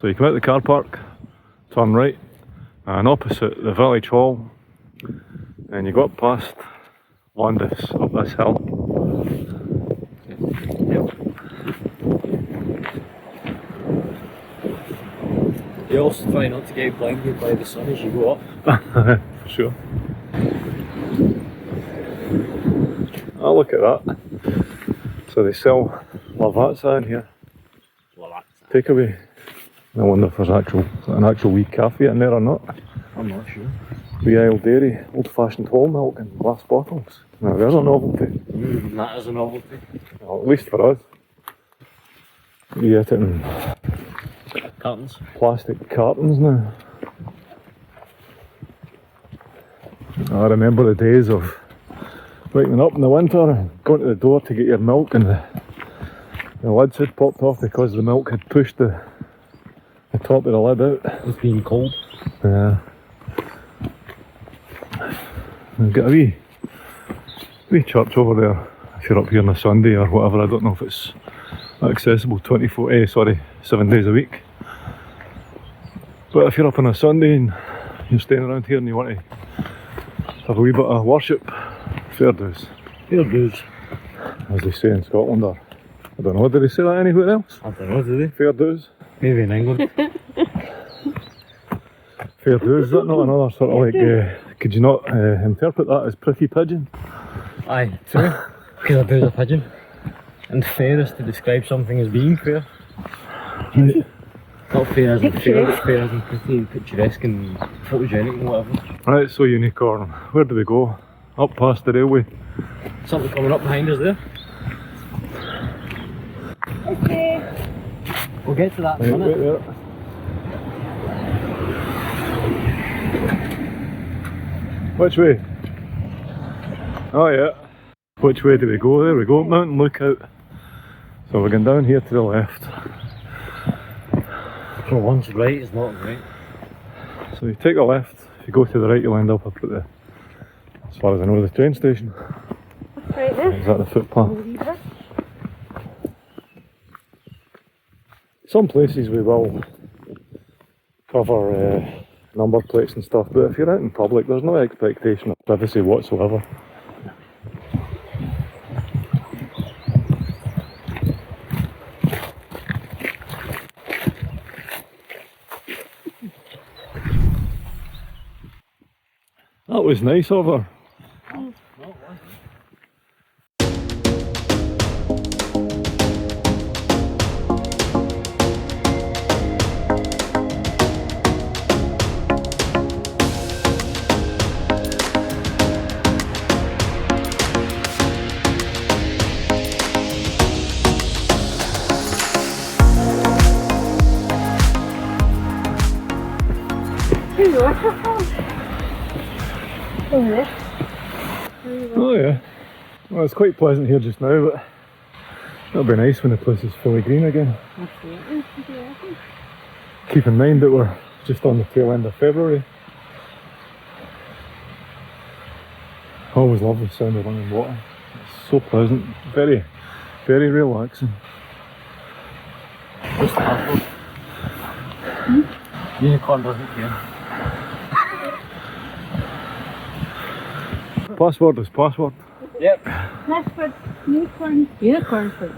So you come out the car park, turn right, and opposite the village hall, and you go up past Landis up this hill. Yep. You also try not to get blinded by the sun as you go up. For sure. Oh, look at that. So they sell lavazza in here. Lavazza. Takeaway. I wonder if there's an actual wee cafe in there or not. I'm not sure. Wee Isle Dairy, old fashioned whole milk in glass bottles. Now there's a novelty. That is a novelty. Well, at least for us. You get it in Cartons. plastic cartons now. I remember the days of waking up in the winter and going to the door to get your milk, and the lids had popped off because the milk had pushed the top of the lid out. It's been cold. Yeah. We've got a wee church over there if you're up here on a Sunday or whatever. I don't know if it's accessible 7 days a week. But if you're up on a Sunday and you're staying around here and you want to have a wee bit of worship, fair dues. Fair dues. As they say in Scotland, or I don't know, do they say that anywhere else? I don't know, do they? Fair dues. Maybe in England. Fair dues, is that not another sort of like, could you not interpret that as pretty pigeon? Aye, true. Because a dude's a pigeon. And fair is to describe something as being fair. Right. Not fair as in fair, but fair as in pretty and picturesque and photogenic and whatever. Right, so unicorn, where do we go? Up past the railway. Something coming up behind us there. Okay. We'll get to that in a Right, minute. wait there. Which way? Oh yeah. Which way do we go? There we go, Mountain Lookout. So we're going down here to the left. So one's right is not right. So you take the left, if you go to the right you'll end up at the, as far as I know, the train station. Right there. Is that the footpath? Some places we will cover number plates and stuff, but if you're out in public there's no expectation of privacy whatsoever. That was nice of her. Here's the waterfall. Over there. Oh yeah. Well, it's quite pleasant here just now, but it'll be nice when the place is fully green again. Absolutely. Keep in mind that we're just on the tail end of February. Always love the sound of running water. It's so pleasant, very, very relaxing. What's the password? Unicorn doesn't care. Password is password. Yep. Password. Unicorn. Unicorn for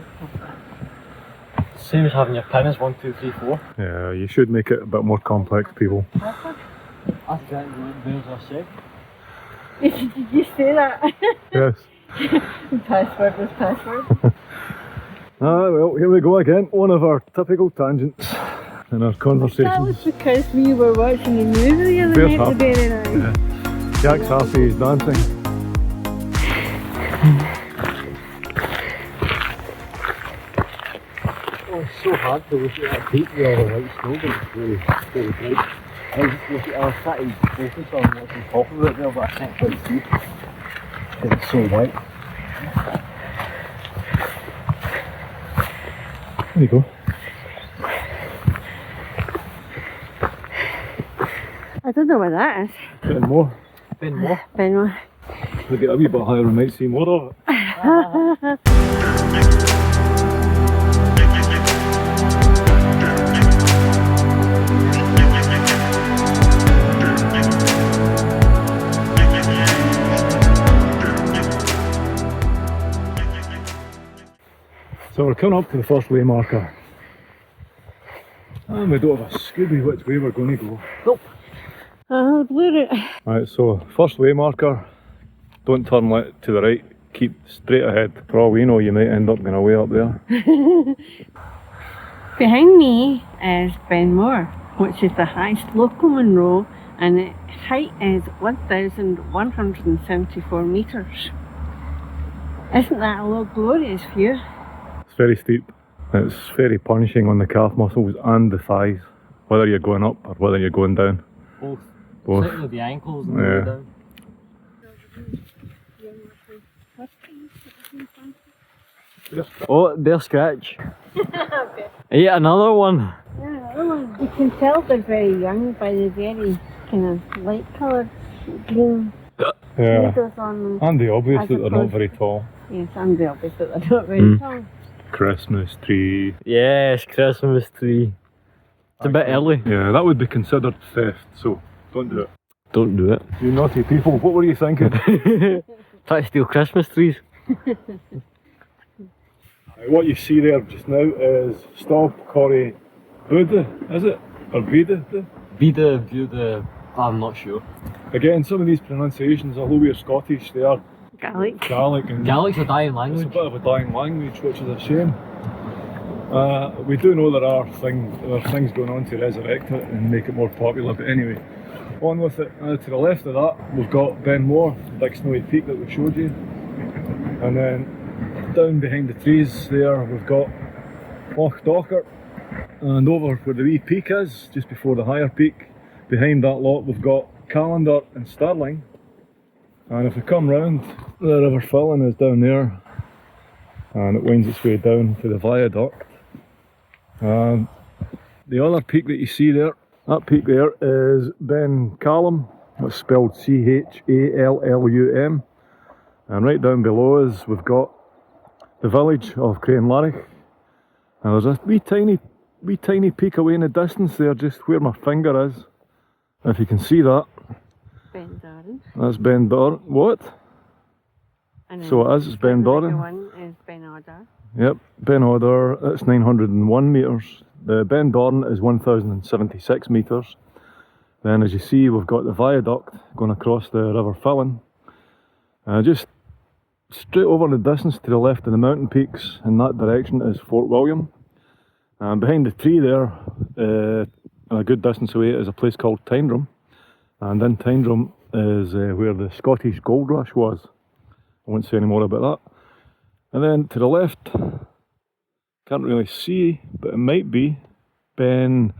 Same as having your pin is 1, 2, 3, 4. Yeah, you should make it a bit more complex, people. password. That's exactly what the bears are saying. Did you say that? Yes. Password was password. Well, here we go again. One of our typical tangents in our That conversations. was because we were watching the news the other Bears night, the happy. Bear and I. Yeah. Jack's happy, he's dancing. Oh, it's so hard to look at that peak with all the white snow, but it's really, really bright. I was just looking, I was trying to focus on what's on top of it there, but I can't quite see. It's so white. There you go. I don't know what that is. Getting more. Ben more. Benoit. We get a wee bit higher, we might see more of it. So we're coming up to the first way marker. And we don't have a Scooby which way we're going to go. Nope. Oh, blue route. Right, so first way marker, don't turn to the right, keep straight ahead. For all we know, you might end up going away up there. Behind me is Benmore, which is the highest local Monroe, and its height is 1,174 metres. Isn't that a glorious view? It's very steep. It's very punishing on the calf muscles and the thighs, whether you're going up or whether you're going down. Both. Both. Certainly the ankles and the Yeah. way down. Oh, there's Scratch. Okay. Yeah, another one. Yeah, another one. You can tell they're very young by the very kind of light coloured green Yeah. feathers on them. And the obvious As that they're not opposed- very tall. Yes, and the obvious that they're not very tall. Christmas tree. Yes, Christmas tree. It's a bit early. Yeah, that would be considered theft, so don't do it. Don't do it. You naughty people, what were you thinking? Try to steal Christmas trees. What you see there just now is Stop Corrie Bude, is it? Or Bude? Bude, I'm not sure. Again, some of these pronunciations, although we're Scottish, they are Gaelic. Gaelic and Gaelic's a dying it's a language. bit of a dying language, which is a shame. We do know there are things going on to resurrect it and make it more popular, but anyway, on with it. To the left of that, we've got Benmore, the big snowy peak that we showed you, and then down behind the trees there, we've got Loch Dochart, and over where the wee peak is, just before the higher peak, behind that lot, we've got Callander and Stirling. And if we come round, the River Fillen is down there, and it winds its way down to the viaduct. And the other peak that you see there, that peak there is Ben Callum, it's spelled Challum. And right down below us we've got the village of Crianlarich. And there's a wee tiny peak away in the distance there, just where my finger is. If you can see that. Ben Doran. That's Ben Doran. What? And So it is, it's Ben the Doran. one is Ben Order. Yep, Ben Hodder, that's 901 metres. The Ben Doran is 1,076 metres. Then as you see, we've got the viaduct going across the River Fillen. Just straight over the distance to the left of the mountain peaks in that direction is Fort William. And behind the tree there, a good distance away, is a place called Tyndrum. And in Tyndrum is where the Scottish Gold Rush was. I won't say any more about that. And then to the left, can't really see, but it might be Ben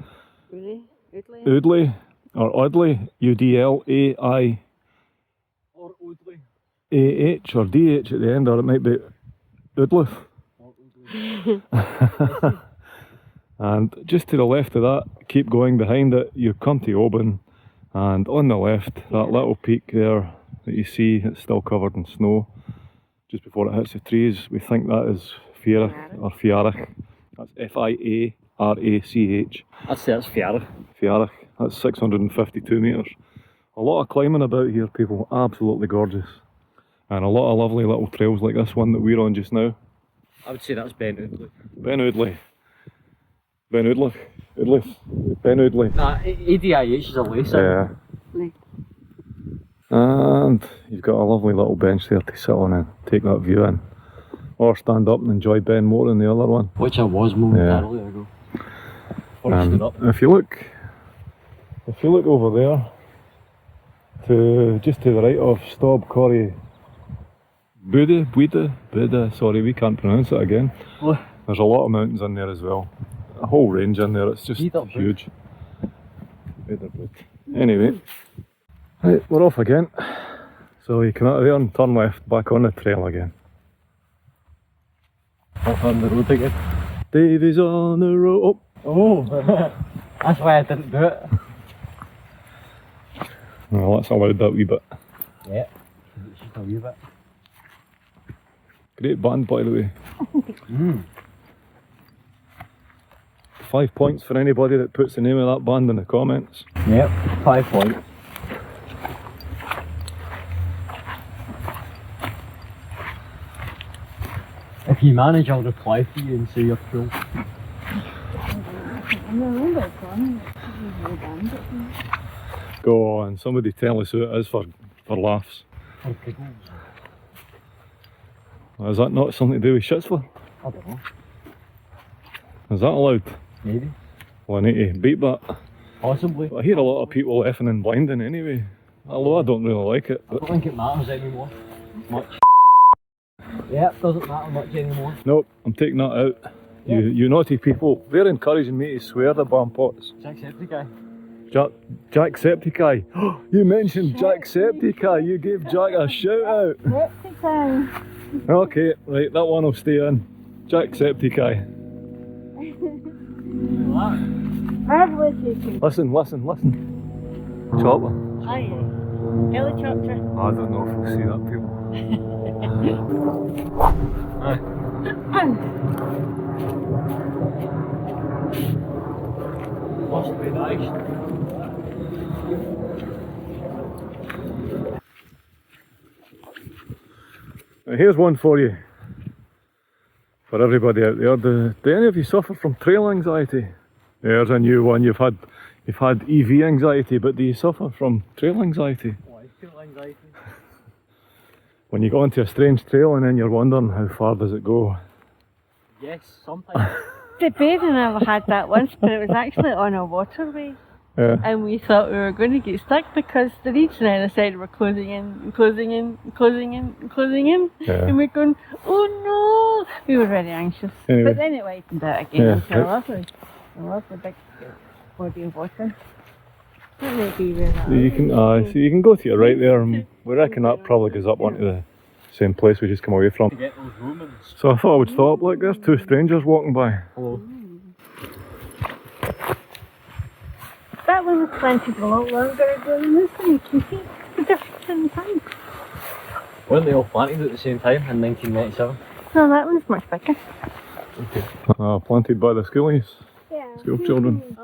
Really? Oodley? Udley, or Udley, Udlai, Or Oodley. AH or DH at the end, or it might be Udliff. And just to the left of that, keep going behind it, you come to Oban, and on the left, that little peak there that you see, it's still covered in snow. Just before it hits the trees, we think that is Fiarach or Fiarach. That's Fiarach. I'd say that's fair. Fiarach. That's 652 metres. A lot of climbing about here, people. Absolutely gorgeous. And a lot of lovely little trails like this one that we're on just now. I would say that's Ben Oodley. Ben Udley. Ben Udliff. Udliff. Ben Udley. Nah, ADIH is a lace. Yeah. Like, And you've got a lovely little bench there to sit on and take that view in. Or stand up and enjoy Ben More in the other one. Which I was momentarily ago. Before I stood up. If you look over there, just to the right of Stob Corrie Bude, sorry, we can't pronounce it again. What? There's a lot of mountains in there as well. A whole range in there, it's just Bude. huge. Anyway, right, we're off again. So you come out of there and turn left, back on the trail again. Up on the road again. Davey's on the road. Oh, that's why I didn't do it. Well, that's allowed that wee bit. Yeah, it's just a wee bit. Great band, by the way. 5 points for anybody that puts the name of that band in the comments. Yep, 5 points. If If you manage, I'll reply to you and say you're cool. I'm a little bit gone. It's really banned it. Go on, somebody tell us who it is for laughs. For giggles. Is that not something to do with Shitsford? I don't know. Is that allowed? Maybe. Well, I need to beat that. Possibly. I hear a lot of people effing and blinding anyway. Although I don't really like it. I don't think it matters anymore. Much. Yeah, it doesn't matter much anymore. Nope, I'm taking that out. Yeah. You naughty people. They're encouraging me to swear the bomb pots. Jacksepticeye. Jacksepticeye. You mentioned Jacksepticeye. You gave Jack a shout out. Breathtaking. Okay, right, that one will stay in. Jacksepticeye. Breathtaking. Listen. Chopper. Hi. Helicopter. I don't know if we'll see that, people. Must be nice. Now, here's one for you. For everybody out there. Do any of you suffer from trail anxiety? There's a new one. You've had EV anxiety, but do you suffer from trail anxiety? Why trail anxiety? When you go onto a strange trail and then you're wondering how far does it go? Yes, sometimes. The bear and I had that once, but it was actually on a waterway. Yeah. And we thought we were going to get stuck because the reeds on either side were closing in. Yeah. And we're going, oh no! We were very anxious. Anyway. But then it widened out again. Yeah, It's a lovely big body of water. That may be where that So you is. can so you can go to your right there, and we reckon that probably goes up onto the same place we just come away from. To get those Romans. So I thought I would stop. Look, there's two strangers walking by. Hello. That one was planted a lot longer ago than this one. You can see the difference in time. Weren't they all planted at the same time in 1997? No, that one's much bigger. Okay. Planted by the schoolies, Yeah. school children.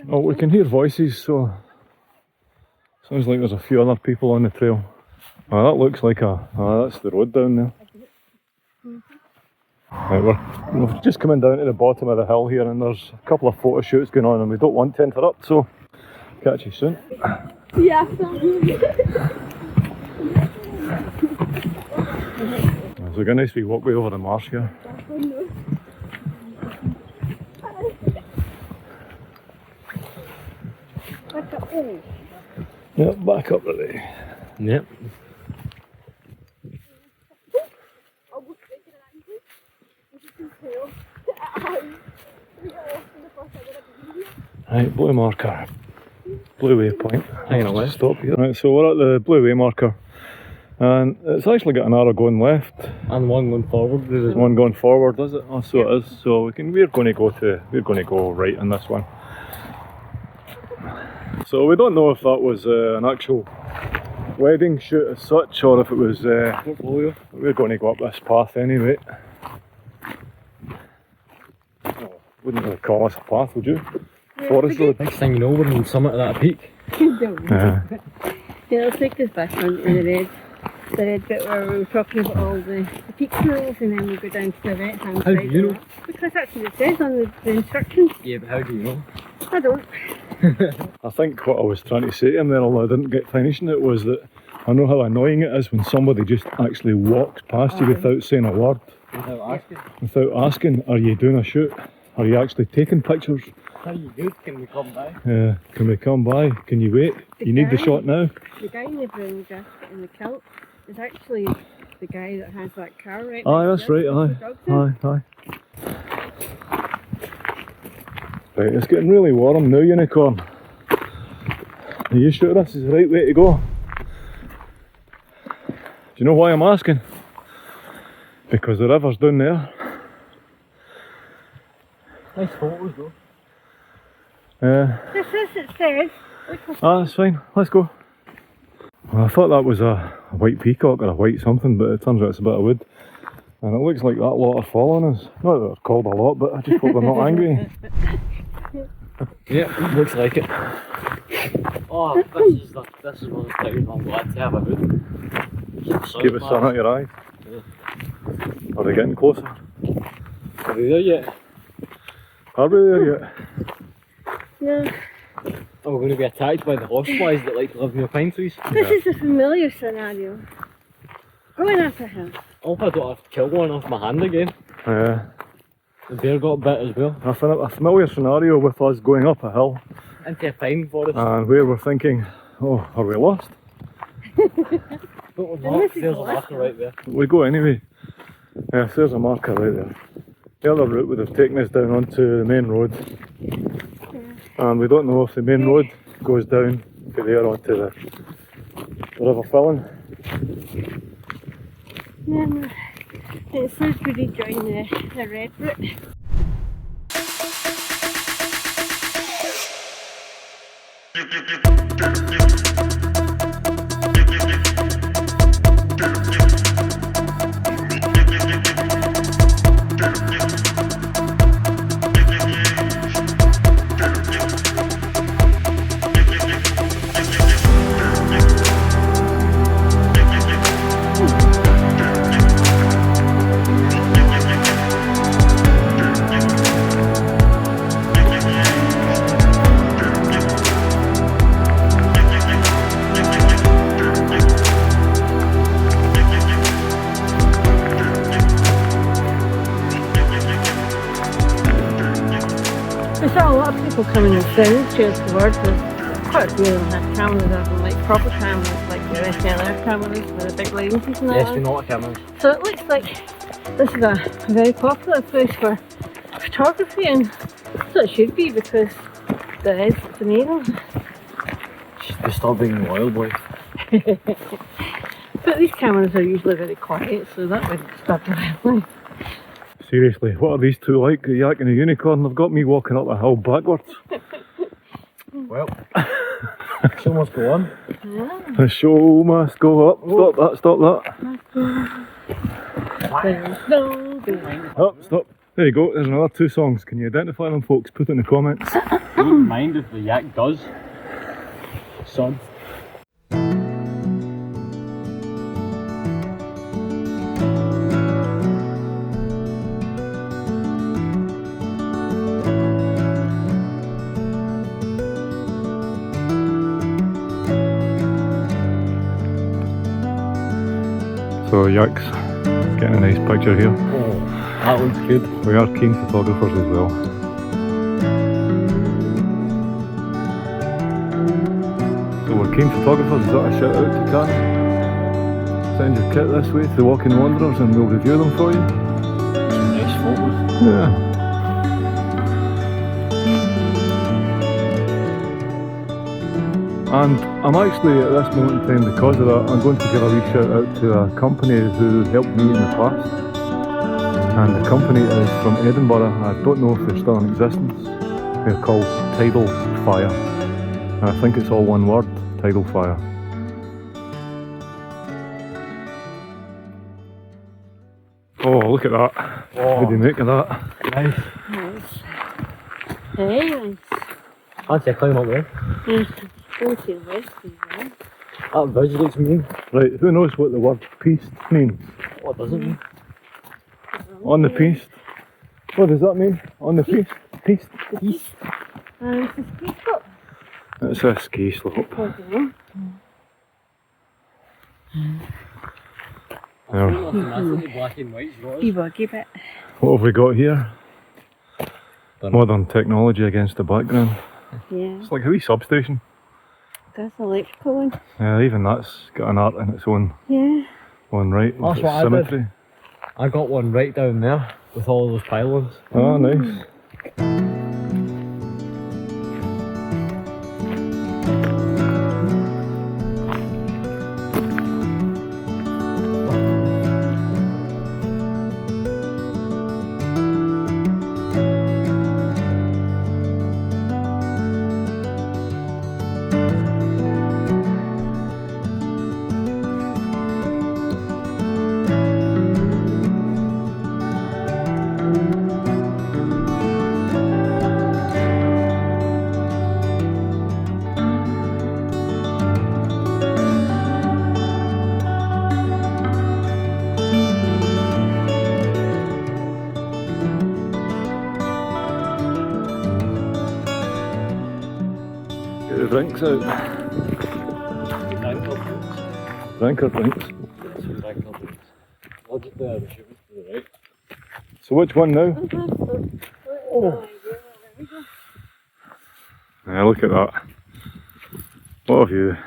Oh, we can hear voices, so sounds like there's a few other people on the trail. Oh, that looks like that's the road down there. Right, we're just coming down to the bottom of the hill here, and there's a couple of photo shoots going on, and we don't want to interrupt, so catch you soon. Yeah. There's a nice wee walkway over the marsh here. Yep, back up there. Yep. Right, blue marker. Blue waypoint. Hanging a left. Stop here. Right, so we're at the blue way marker. And it's actually got an arrow going left. And one going forward. There's one going forward, does it? Oh, so it is. So we're going to go right on this one. So we don't know if that was an actual wedding shoot as such, or if it was. Portfolio. We're going to go up this path anyway. Oh, wouldn't really call this a path, would you? Forest road. Next thing you know, we're on the summit of that peak. Yeah. Yeah, it'll take us back onto the red bit where we were talking about all the peak hills, and then we go down to the right hand How side. do you know? Because that's what it says on the instructions. Yeah, but how do you know? I don't. I think what I was trying to say to him there, although I didn't get finishing it, was that I know how annoying it is when somebody just actually walks past you without saying a word. Without asking. Without asking, are you doing a shoot? Are you actually taking pictures? How you good? Can we come by? Can we come by? Can you wait? You need the shot now? The guy in the brown jacket and the kilt is actually the guy that has that car right Aye, next that's to right, us with the dogs in. aye. Right, it's getting really warm now, Unicorn. Are you sure this is the right way to go? Do you know why I'm asking? Because the river's down there. Nice photos though. This is, it says. That's fine, let's go. Well, I thought that was a white peacock or a white something, but it turns out it's a bit of wood. And it looks like that lot are following us. Not that they're called a lot, but I just hope they're not angry. Yeah, looks like it. Oh, this is one of the times I'm glad to have a hood. Keep the sun out your eyes. Yeah. Are they getting closer? we there yet? Are we there yet? No. Are we going to be attacked by the horseflies that like to live near pine trees? This is a familiar scenario. Going up a hill. I hope I don't have to kill one off my hand again. Yeah. The bear got bit as well. A familiar scenario with us going up a hill Into a pine forest. and where we're thinking, oh, are we lost? But we're not. this is There's a the marker right there. We go anyway. Yes, there's a marker right there. The other route would have taken us down onto the main road. And we don't know if the main road goes down to there onto the River Filling. No. It says we rejoin the red route. We saw a lot of people coming in sound chairs towards us. Quite a few of them had cameras up and like proper cameras, like the SLR cameras with the big lenses and all Yes, that. we know what cameras. So it looks like this is a very popular place for photography, and so it should be because there is, it's amazing. Disturbing wild boy. But these cameras are usually very quiet, so that wouldn't disturb the wildlife. Seriously, what are these two like? A yak and a unicorn? They've got me walking up a hill backwards. Well, show must go on. Yeah. The show must go up. Stop that, stop that. There's no going. Oh, stop. There you go, there's another two songs. Can you identify them, folks? Put it in the comments. Don't mind if the yak does, son. So Yak's getting a nice picture here. Oh, that looks good. We are keen photographers as well. So we're keen photographers, is that a shout out to Karen? Send your kit this way to the Walking Wanderers and we'll review them for you. Some nice photos. Yeah. And I'm actually at this moment in time, because of that, I'm going to give a wee shout out to a company who helped me in the past. And the company is from Edinburgh. I don't know if they're still in existence. They're called Tidal Fire. And I think it's all one word, Tidal Fire. Oh, look at that. Oh. What do you make of that? Nice. Nice. Very nice. Fancy a climb up there. Go to the west as well. That bridge looks mean. Right, who knows what the word piste means? What does it mean? On the piste. What does that mean? On the piste? Piste? East. It's a ski slope. It's a ski slope. Okay. There. Automatically black and white. You buggy bit. What have we got here? Dunno. Modern technology against the background. Yeah. It's like a wee substation. That's electrical one. Yeah, even that's got an art in its own Yeah. right. That's With what I symmetry. did. I got one right down there with all those pylons. Oh, nice. drinks out. Drinker drinks. So which one now? Oh. Yeah, look at that. What a view.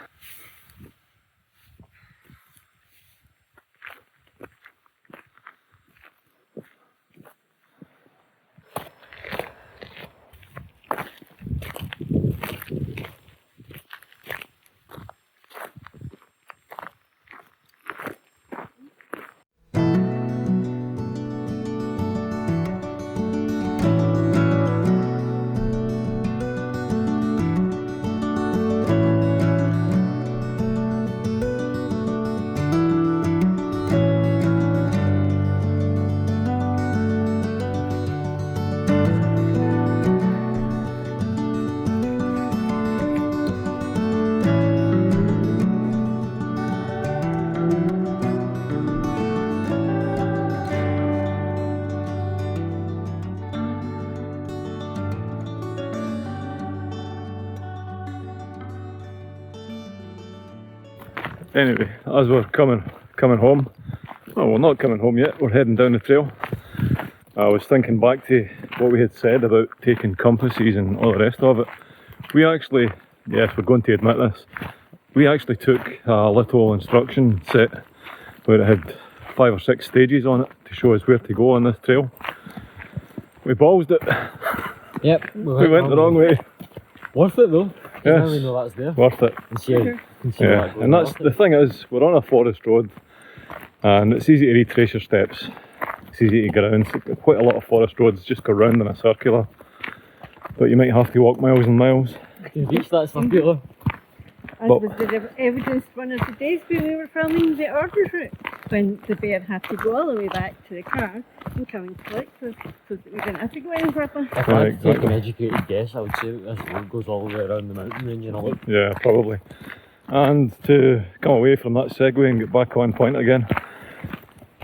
Anyway, as we're coming home, well, we're not coming home yet, we're heading down the trail. I was thinking back to what we had said about taking compasses and all the rest of it. We actually, yes, we're going to admit this, we actually took a little instruction set where it had 5 or 6 stages on it to show us where to go on this trail. We ballsed it. Yep. We went the wrong way. Worth it though. Yes. Now we know that's there. Worth it. And see how, Yeah, and that's the thing is, we're on a forest road and it's easy to retrace your steps. It's easy to get around. Quite a lot of forest roads just go round in a circular, but you might have to walk miles and miles. You reach that circular. As But- was the evidence one of the days when we were filming the Orders route, when the bear had to go all the way back to the car and come and collect us so that we didn't have to go any further. If I Right, had to take an exactly. educated guess, I would say that this road goes all the way around the mountain range and all. Yeah, probably. And to come away from that segue and get back on point again,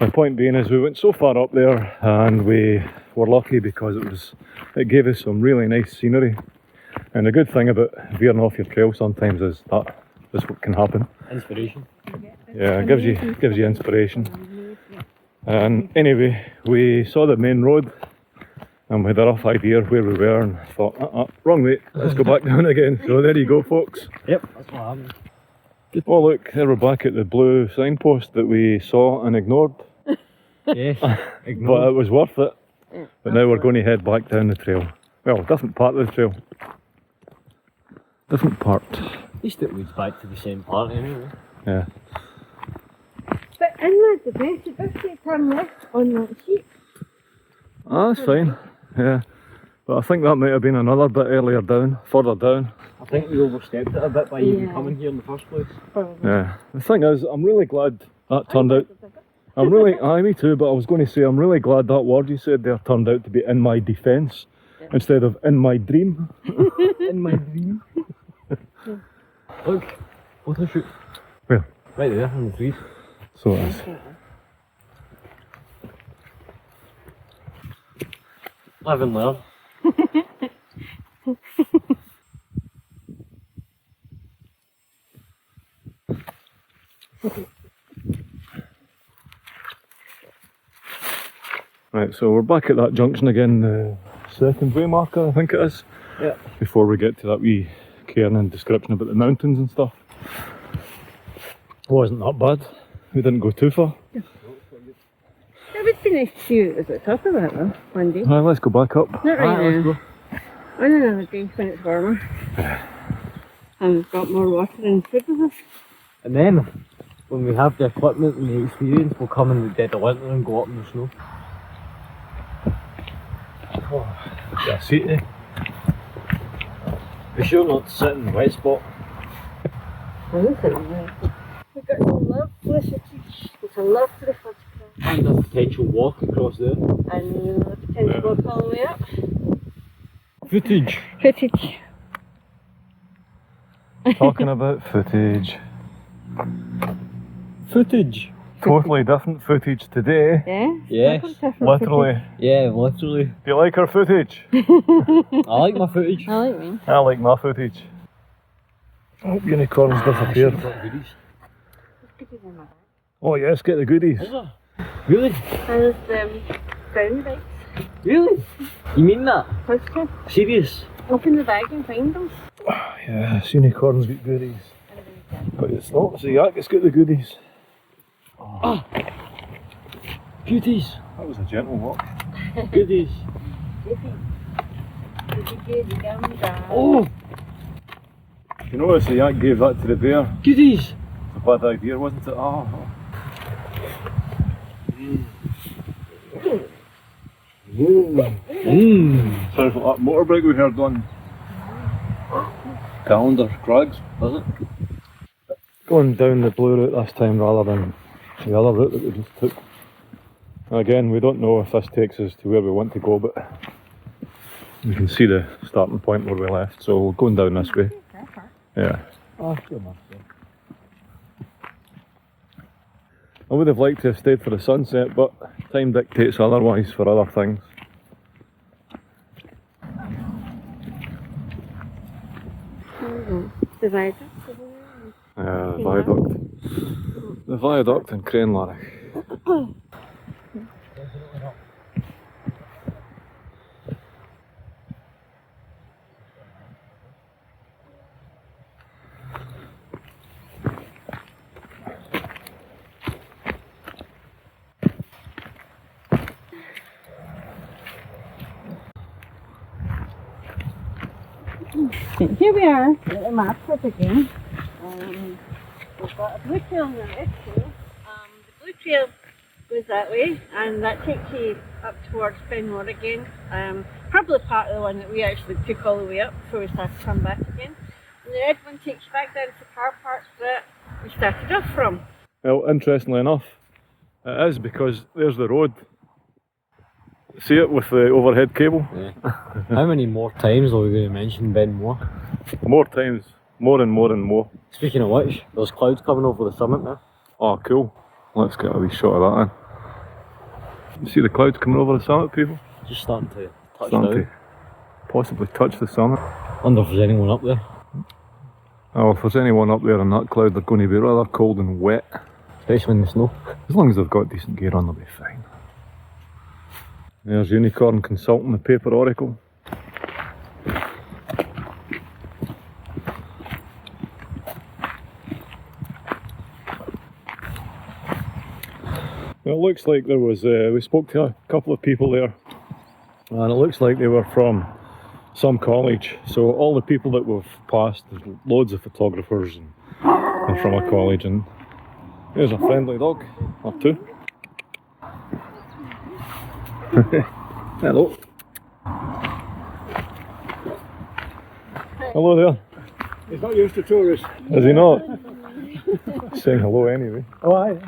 my point being is we went so far up there and we were lucky because it gave us some really nice scenery. And the good thing about veering off your trail sometimes is that is what can happen. Inspiration. Yeah, it gives you inspiration. And anyway, we saw the main road and we had a rough idea of where we were and thought, wrong way, let's go back down again. So there you go, folks. Yep, that's what happened. Oh look, there we're back at the blue signpost that we saw and ignored. Yes. But it was worth it. But now we're going to head back down the trail. Well, different part of the trail. Different part. At least it leads back to the same part anyway. Yeah. But inward the best, it does take turn left on that sheet. Ah, that's fine. Yeah. But I think that might have been another bit earlier down, further down. I think we overstepped it a bit by even Yeah. coming here in the first place. Probably. Yeah. The thing is, I'm really glad that turned out. Me too, but I was going to say, I'm really glad that word you said there turned out to be in my defence instead of in my dream. In my dream. Look, photo shoot. Where? Right there in the trees. So it is. Live and learn. Right, so we're back at that junction again, the second way marker I think it is. Yeah. Before we get to that wee cairn and description about the mountains and stuff. Wasn't that bad. We didn't go too far. It would be nice to see you at the top of that though, one day. Right, let's go back up. Not right Let's now. go. On another day when it's warmer. And we've got more water and food with us. And then, when we have the equipment and the experience, we'll come in the dead of winter and go up in the snow. Yeah, see it. Be sure not to sit in the wet spot. We've got some lovely footage. It's a lovely photograph. And a potential walk across there. And the potential walk all the way up. Footage. Footage. Talking about footage. Footage. Totally different footage today. Yeah? Yes, Different Literally. Yeah, literally. Do you like our footage? I like my footage. footage. I like me. I like my footage. Oh, unicorns disappeared. Oh yes, get the goodies. Really? There's brown bikes. Really? You mean that? Pushkin. Serious? Open the bag and find them. Yes, unicorns get goodies. But it's not, it's the yak that's got the goodies. Ah! Goodies! That was a gentle walk. Goodies! Oh! You notice the yak gave that to the bear. Goodies! It's a bad idea, wasn't it? Oh. Sounds like that motorbike we heard on Calendar Crags, was it? going down the blue route this time rather than the other route that we just took. Again, we don't know if this takes us to where we want to go, but we can see the starting point where we left, so we're going down this way. Yeah. Oh, good enough. I would have liked to have stayed for the sunset, but time dictates otherwise for other things. The viaduct. The viaduct. The viaduct in Crianlarich. Here we are at the map trip again. We've got a blue trail on the left here. The blue trail goes that way, and that takes you up towards Benmore again. Probably part of the one that we actually took all the way up before we started to come back again. And the red one takes you back down to the car park that we started off from. Well, interestingly enough, it is because there's the road. See it with the overhead cable? Yeah. How many more times are we going to mention Benmore? More times. More and more and more. Speaking of which, there's clouds coming over the summit now. Oh, cool. Let's get a wee shot of that in. You see the clouds coming over the summit, people? Just starting to touch Starting down. to possibly touch the summit. Wonder if there's anyone up there. Oh, if there's anyone up there in that cloud, they're going to be rather cold and wet. Especially in the snow. As long as they've got decent gear on, they'll be fine. There's Unicorn consulting the paper oracle. Well, it looks like there was, we spoke to a couple of people there, and it looks like they were from some college. So all the people that we've passed, there's loads of photographers and they're from a college, and there's a friendly dog, or two. Hello. Hello there. He's not used to tourists. Is he not? Saying hello anyway. Oh, aye.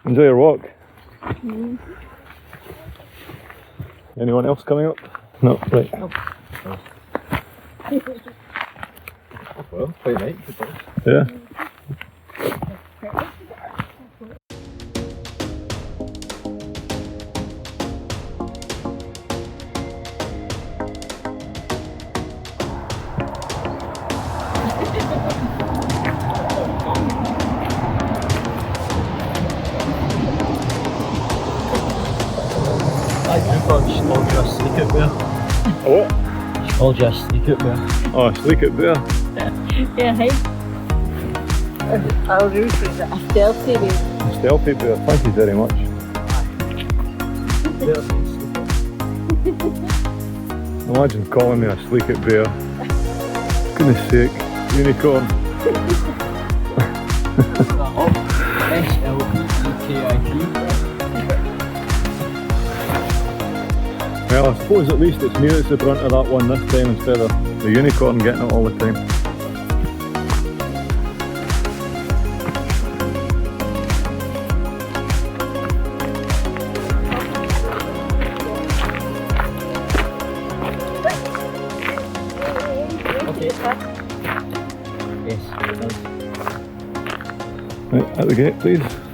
Enjoy your walk. Anyone else coming up? No, right. Well, quite right. Yeah. All just sneak out there. A what? All just sneak out there. Oh, sleek it there. Yeah, hey. I'll use it. A stealthy way. Stealthy bear, thank you very much. Imagine calling me a sleek it bear. Goodness sake, unicorn. SLEEKIT. Well, I suppose at least it's me that's the brunt of that one this time instead of the unicorn getting it all the time. Yes. Right, at the gate please.